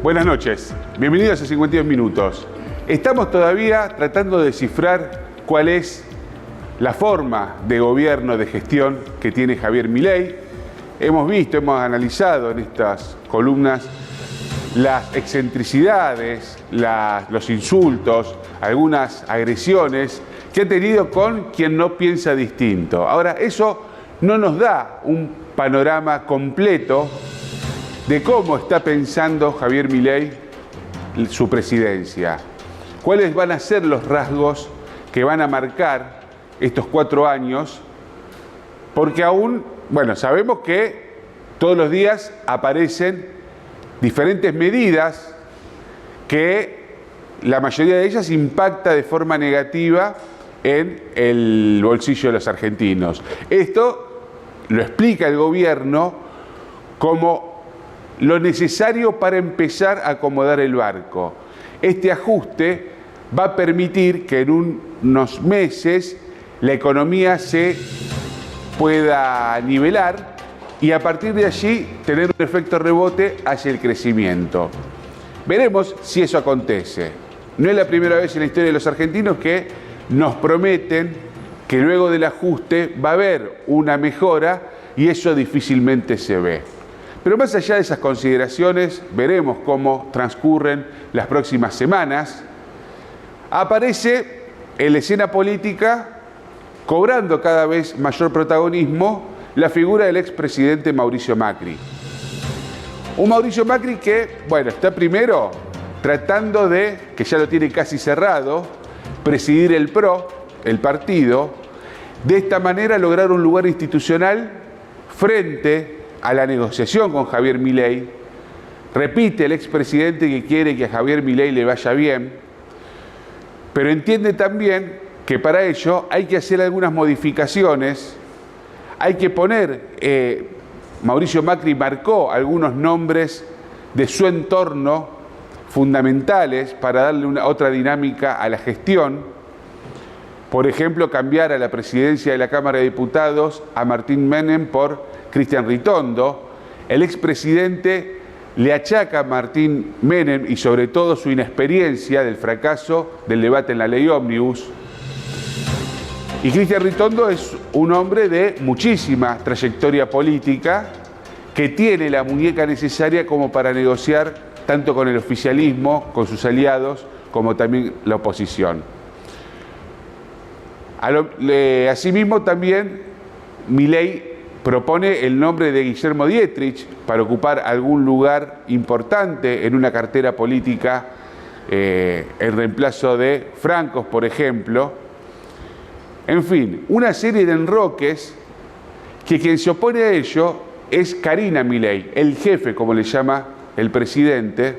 Buenas noches, bienvenidos a 52 Minutos. Estamos todavía tratando de descifrar cuál es la forma de gobierno, de gestión que tiene Javier Milei. Hemos analizado en estas columnas las excentricidades, los insultos, algunas agresiones que ha tenido con quien no piensa distinto. Ahora, eso no nos da un panorama completo de cómo está pensando Javier Milei su presidencia. ¿Cuáles van a ser los rasgos que van a marcar estos 4 años? Porque aún, sabemos que todos los días aparecen diferentes medidas que la mayoría de ellas impacta de forma negativa en el bolsillo de los argentinos. Esto lo explica el gobierno como lo necesario para empezar a acomodar el barco. Este ajuste va a permitir que en unos meses la economía se pueda nivelar y a partir de allí tener un efecto rebote hacia el crecimiento. Veremos si eso acontece. No es la primera vez en la historia de los argentinos que nos prometen que luego del ajuste va a haber una mejora y eso difícilmente se ve. Pero más allá de esas consideraciones, veremos cómo transcurren las próximas semanas. Aparece en la escena política, cobrando cada vez mayor protagonismo, la figura del expresidente Mauricio Macri. Un Mauricio Macri que, está primero tratando de, que ya lo tiene casi cerrado, presidir el PRO, el partido, de esta manera lograr un lugar institucional frente a la negociación con Javier Milei. Repite el expresidente que quiere que a Javier Milei le vaya bien, pero entiende también que para ello hay que hacer algunas modificaciones, hay que poner, Mauricio Macri marcó algunos nombres de su entorno fundamentales para darle otra dinámica a la gestión. Por ejemplo, cambiar a la presidencia de la Cámara de Diputados a Martín Menem por Cristian Ritondo. El expresidente le achaca a Martín Menem y sobre todo su inexperiencia del fracaso del debate en la ley ómnibus. Y Cristian Ritondo es un hombre de muchísima trayectoria política que tiene la muñeca necesaria como para negociar tanto con el oficialismo, con sus aliados, como también la oposición. Asimismo, también Milei propone el nombre de Guillermo Dietrich para ocupar algún lugar importante en una cartera política en reemplazo de Francos, por ejemplo. En fin, una serie de enroques que quien se opone a ello es Karina Milei, el jefe, como le llama el presidente,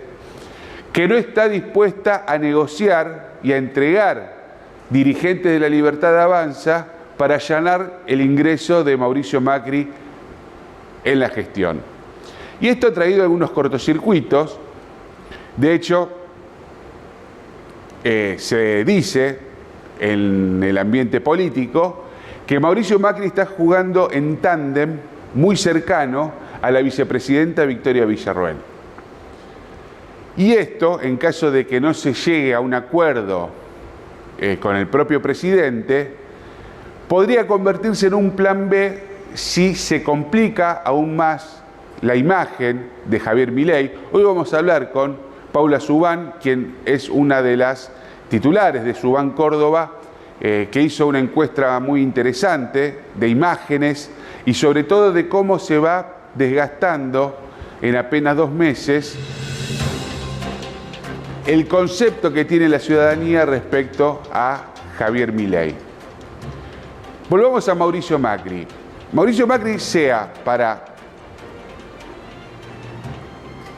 que no está dispuesta a negociar y a entregar dirigentes de la Libertad Avanza para allanar el ingreso de Mauricio Macri en la gestión. Y esto ha traído algunos cortocircuitos. De hecho, se dice en el ambiente político que Mauricio Macri está jugando en tándem muy cercano a la vicepresidenta Victoria Villarruel. Y esto, en caso de que no se llegue a un acuerdo con el propio presidente, podría convertirse en un plan B si se complica aún más la imagen de Javier Milei. Hoy vamos a hablar con Paula Subán, quien es una de las titulares de Subán Córdoba, que hizo una encuesta muy interesante de imágenes y sobre todo de cómo se va desgastando en apenas 2 meses el concepto que tiene la ciudadanía respecto a Javier Milei. Volvamos a Mauricio Macri. Mauricio Macri, sea para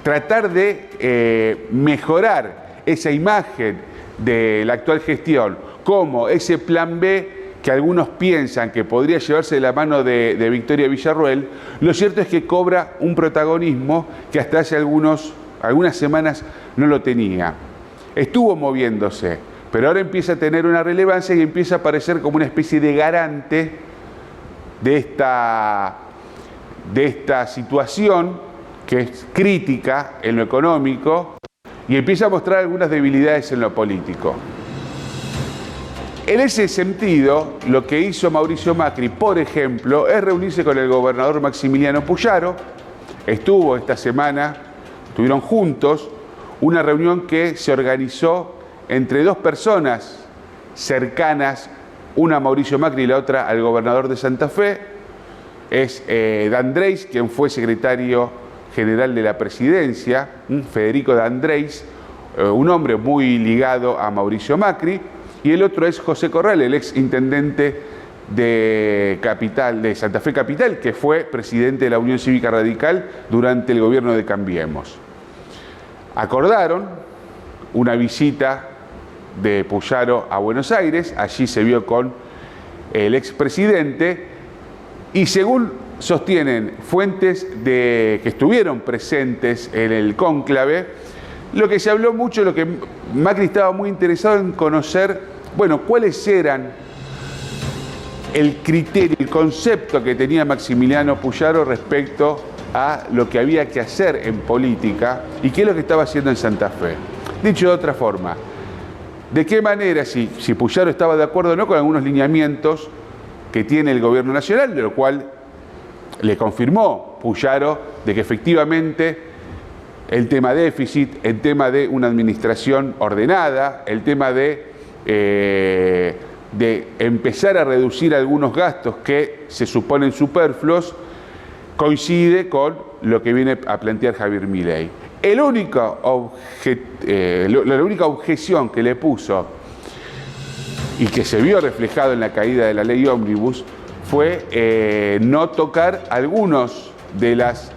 tratar de mejorar esa imagen de la actual gestión, como ese plan B que algunos piensan que podría llevarse de la mano de Victoria Villarruel, lo cierto es que cobra un protagonismo que hasta hace algunas semanas no lo tenía. Estuvo moviéndose, pero ahora empieza a tener una relevancia y empieza a aparecer como una especie de garante de esta situación que es crítica en lo económico, y empieza a mostrar algunas debilidades en lo político. En ese sentido, lo que hizo Mauricio Macri, por ejemplo, es reunirse con el gobernador Maximiliano Puyaro. Estuvo esta semana, estuvieron juntos, una reunión que se organizó entre dos personas cercanas, una a Mauricio Macri y la otra al gobernador de Santa Fe. Es D'Andrés, quien fue secretario general de la presidencia, Federico D'Andrés, un hombre muy ligado a Mauricio Macri, y el otro es José Corral, el ex intendente de Santa Fe Capital, que fue presidente de la Unión Cívica Radical durante el gobierno de Cambiemos. Acordaron una visita de Puyaro a Buenos Aires, allí se vio con el expresidente, y según sostienen fuentes que estuvieron presentes en el cónclave, lo que se habló mucho, lo que Macri estaba muy interesado en conocer, bueno, cuáles eran el criterio, el concepto que tenía Maximiliano Puyaro respecto a lo que había que hacer en política y qué es lo que estaba haciendo en Santa Fe. Dicho de otra forma, ¿de qué manera, si Puyaro estaba de acuerdo o no con algunos lineamientos que tiene el gobierno nacional, de lo cual le confirmó Puyaro de que efectivamente el tema déficit, el tema de una administración ordenada, el tema de empezar a reducir algunos gastos que se suponen superfluos, coincide con lo que viene a plantear Javier Milei. La única objeción que le puso y que se vio reflejado en la caída de la ley ómnibus fue no tocar algunos de las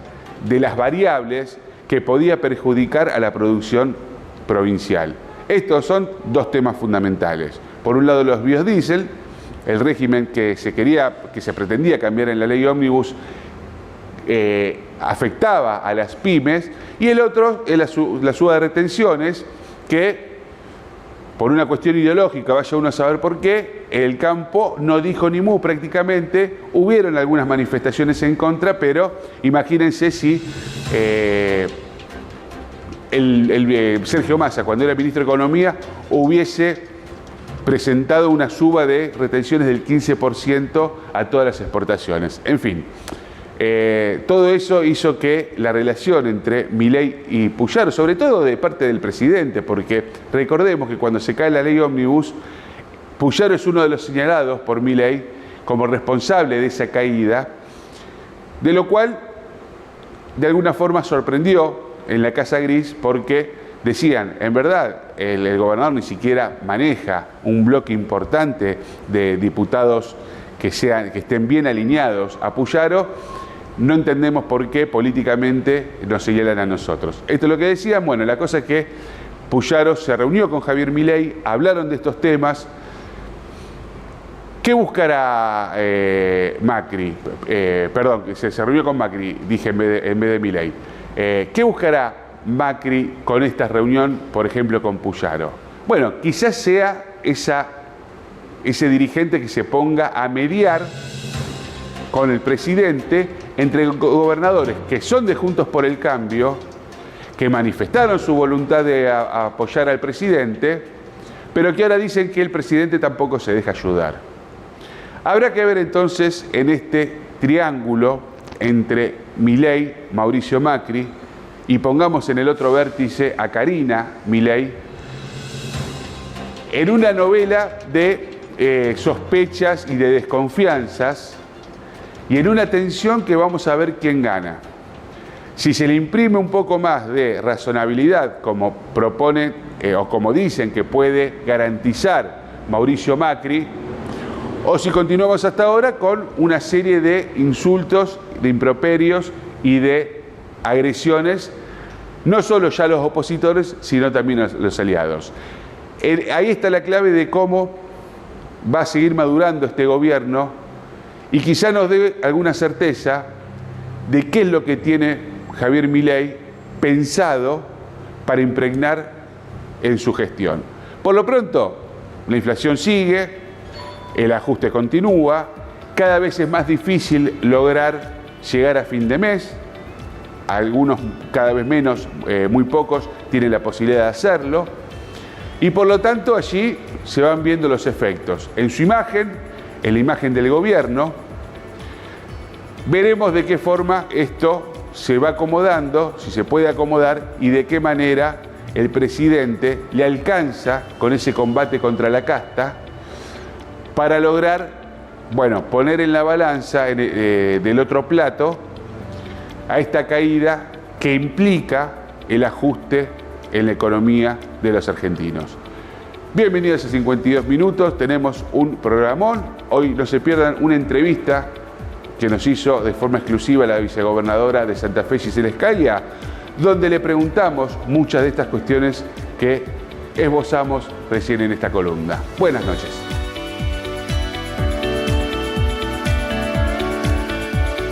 variables que podía perjudicar a la producción provincial. Estos son dos temas fundamentales. Por un lado, los biodiesel, el régimen que se pretendía cambiar en la ley ómnibus afectaba a las pymes, y el otro es la suba de retenciones, que por una cuestión ideológica, vaya uno a saber por qué, el campo no dijo ni mu prácticamente. Hubieron algunas manifestaciones en contra, pero imagínense si Sergio Massa, cuando era ministro de Economía, hubiese presentado una suba de retenciones del 15% a todas las exportaciones. En fin, todo eso hizo que la relación entre Milei y Puyaro, sobre todo de parte del presidente, porque recordemos que cuando se cae la ley ómnibus, Puyaro es uno de los señalados por Milei como responsable de esa caída, de lo cual de alguna forma sorprendió en la Casa Gris, porque decían, en verdad, el gobernador ni siquiera maneja un bloque importante de diputados que estén bien alineados a Puyaro. No entendemos por qué políticamente nos señalan a nosotros. Esto es lo que decían. Bueno, la cosa es que Puyaro se reunió con Javier Milei, hablaron de estos temas. ¿Qué buscará Macri? Perdón, se reunió con Macri, dije en vez de Milei. ¿Qué buscará Macri con esta reunión, por ejemplo, con Puyaro? Bueno, quizás sea ese dirigente que se ponga a mediar con el presidente entre gobernadores que son de Juntos por el Cambio, que manifestaron su voluntad de apoyar al presidente, pero que ahora dicen que el presidente tampoco se deja ayudar. Habrá que ver entonces en este triángulo entre Milei, Mauricio Macri, y pongamos en el otro vértice a Karina Milei, en una novela de sospechas y de desconfianzas, y en una tensión que vamos a ver quién gana. Si se le imprime un poco más de razonabilidad, como propone o como dicen que puede garantizar Mauricio Macri, o si continuamos hasta ahora con una serie de insultos, de improperios y de agresiones, no solo ya a los opositores, sino también a los aliados. Ahí está la clave de cómo va a seguir madurando este gobierno, y quizá nos dé alguna certeza de qué es lo que tiene Javier Milei pensado para impregnar en su gestión. Por lo pronto, la inflación sigue, el ajuste continúa, cada vez es más difícil lograr llegar a fin de mes. algunos cada vez menos, muy pocos, tienen la posibilidad de hacerlo. Y por lo tanto allí se van viendo los efectos. En su imagen, en la imagen del gobierno, veremos de qué forma esto se va acomodando, si se puede acomodar y de qué manera el presidente le alcanza con ese combate contra la casta para lograr, bueno, poner en la balanza del otro plato a esta caída que implica el ajuste en la economía de los argentinos. Bienvenidos a 52 minutos, tenemos un programón. Hoy no se pierdan una entrevista que nos hizo de forma exclusiva la vicegobernadora de Santa Fe, Gisela Scalia, donde le preguntamos muchas de estas cuestiones que esbozamos recién en esta columna. Buenas noches.